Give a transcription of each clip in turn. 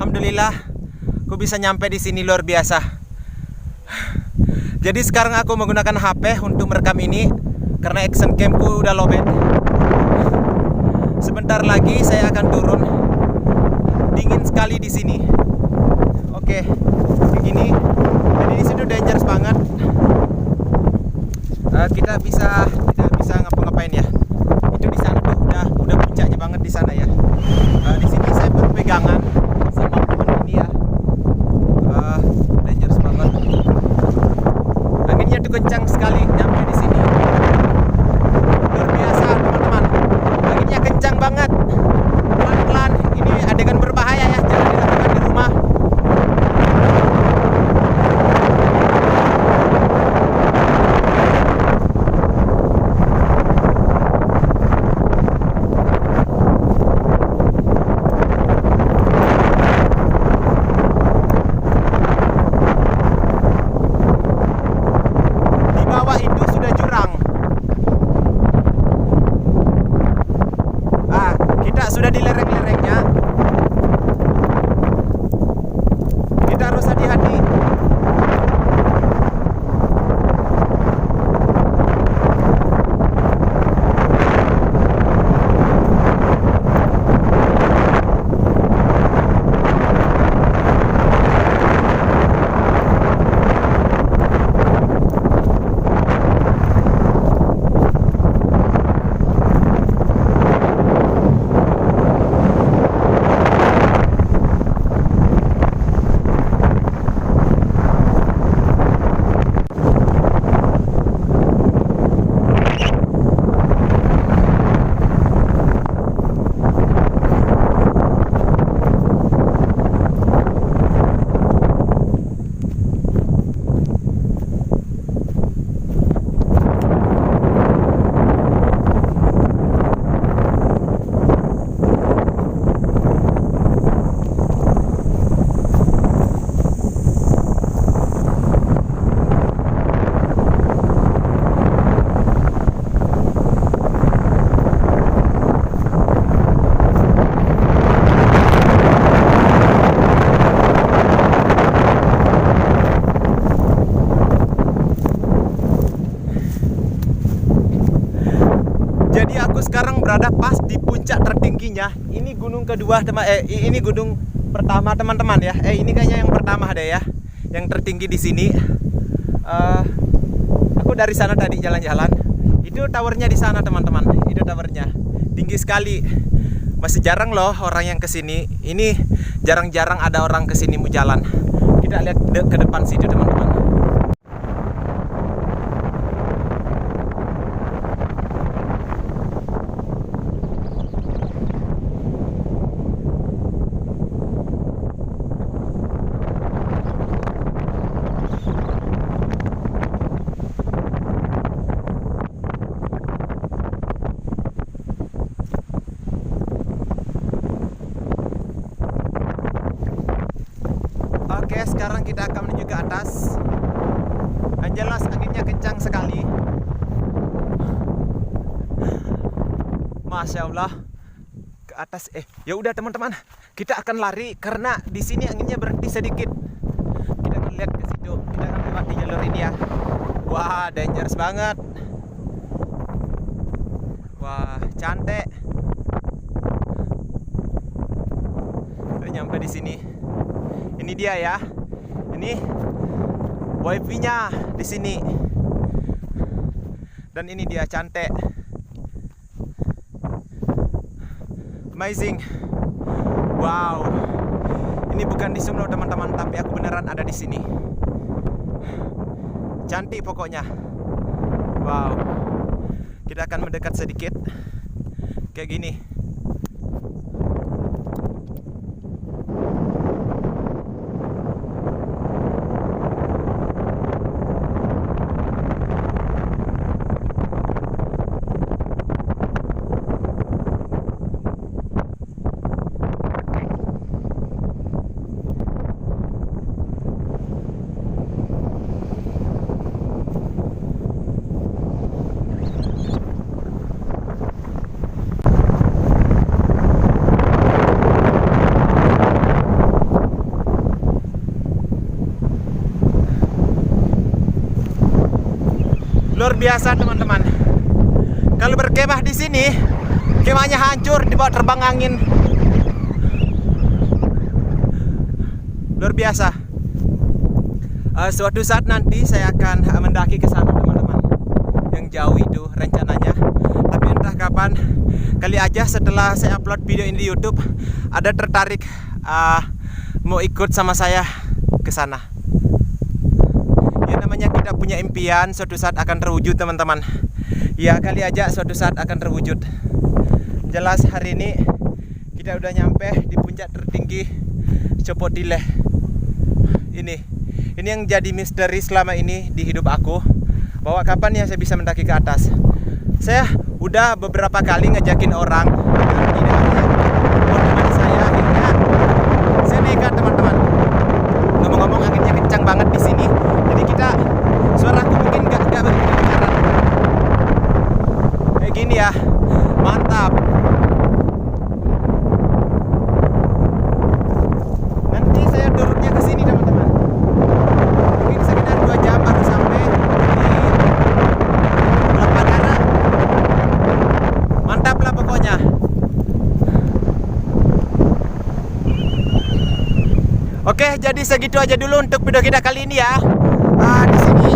Alhamdulillah, aku bisa nyampe di sini, luar biasa. Jadi sekarang aku menggunakan HP untuk merekam ini karena action camku udah lowbat. Sebentar lagi saya akan turun. Dingin sekali di sini. Oke, begini. Jadi di situ dangerous banget. Kita tidak bisa ngapa-ngapain ya. Itu di sana tuh udah puncaknya banget di sana ya. Di sini saya berpegangan sama teman ini ya. Dangerous banget. Anginnya tuh kencang sekali nyampe di sini. Luar biasa teman-teman. Anginnya kencang banget. Pelan-pelan. Ini adegan berbahaya ya. Jangan dilakukan di rumah. Sudah di lereng-lerengnya, kita harus hati-hati. Jadi aku sekarang berada pas di puncak tertingginya. Ini gunung kedua ini gunung pertama teman-teman ya. Ini kayaknya yang pertama ada ya, yang tertinggi di sini. Aku dari sana tadi jalan-jalan. Itu towernya di sana teman-teman. Itu towernya tinggi sekali. Masih jarang loh orang yang kesini. Ini jarang-jarang ada orang kesini mau jalan. Kita lihat ke depan situ teman-teman. Oke, sekarang kita akan menuju ke atas. Jelas anginnya kencang sekali. Masya Allah. Ke atas. Ya udah teman-teman, kita akan lari karena di sini anginnya berhenti sedikit. Kita akan lihat ke situ. Kita akan lewati jalur ini ya. Wah, dangerous banget. Wah, cantik. Udah nyampe di sini. Ini dia ya. Ini wifi-nya di sini. Dan ini dia cantik. Amazing. Wow. Ini bukan di Sumno teman-teman, tapi aku beneran ada di sini. Cantik pokoknya. Wow. Kita akan mendekat sedikit. Kayak gini. Luar biasa teman-teman. Kalau berkemah di sini, kemahnya hancur dibawa terbang angin. Luar biasa. Suatu saat nanti saya akan mendaki ke sana teman-teman. Yang jauh itu rencananya. Tapi entah kapan, kali aja setelah saya upload video ini di YouTube, ada tertarik mau ikut sama saya ke sana. Ya namanya kita punya impian, suatu saat akan terwujud teman-teman. Ya kali aja suatu saat akan terwujud. Jelas hari ini kita udah nyampe di puncak tertinggi Copotile. Ini yang jadi misteri selama ini di hidup aku, bahwa kapan ya saya bisa mendaki ke atas. Saya udah beberapa kali ngajakin orang agar tidak menemani saya, akhirnya saya nekat teman-teman. Ngomong-ngomong anginnya kencang banget di sini, jadi suaraku mungkin gak begitu kedengaran. Kayak gini ya, mantap. Nanti saya turunnya ke sini teman-teman. Mungkin sekitar 2 jam baru sampai di Padara. Mantap lah pokoknya. Oke, jadi segitu aja dulu untuk video kita kali ini ya. Di sini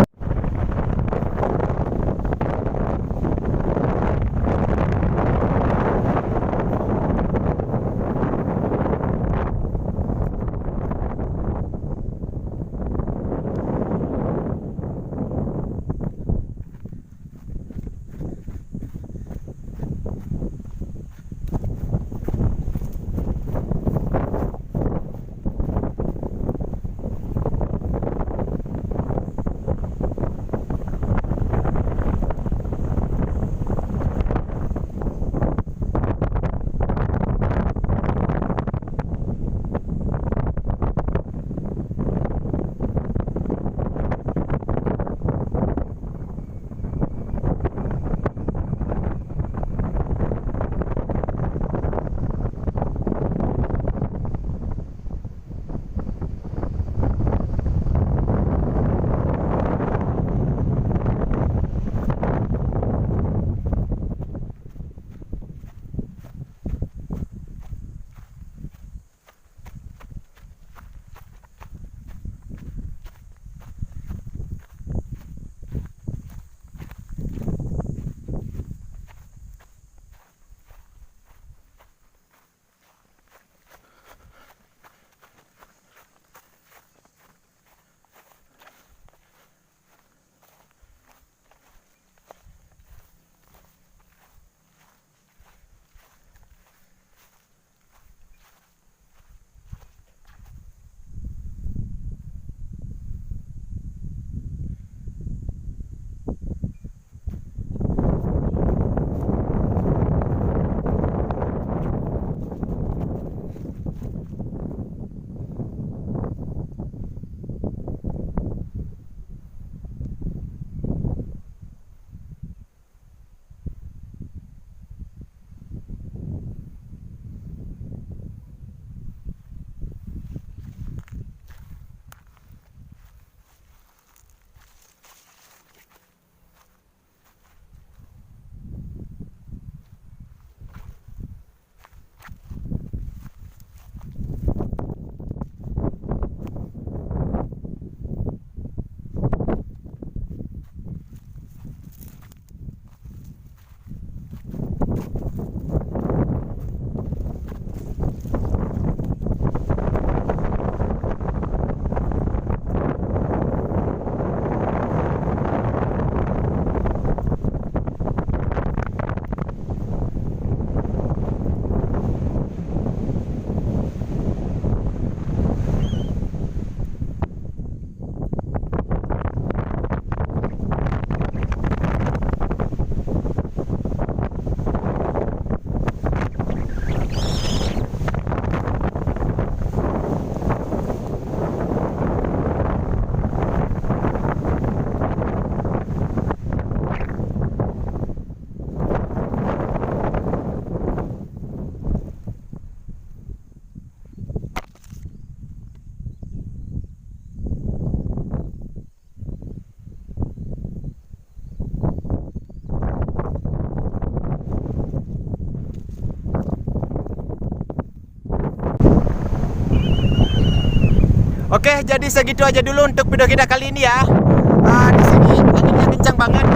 Oke, jadi segitu aja dulu untuk video kita kali ini ya. Di sini anginnya kencang banget.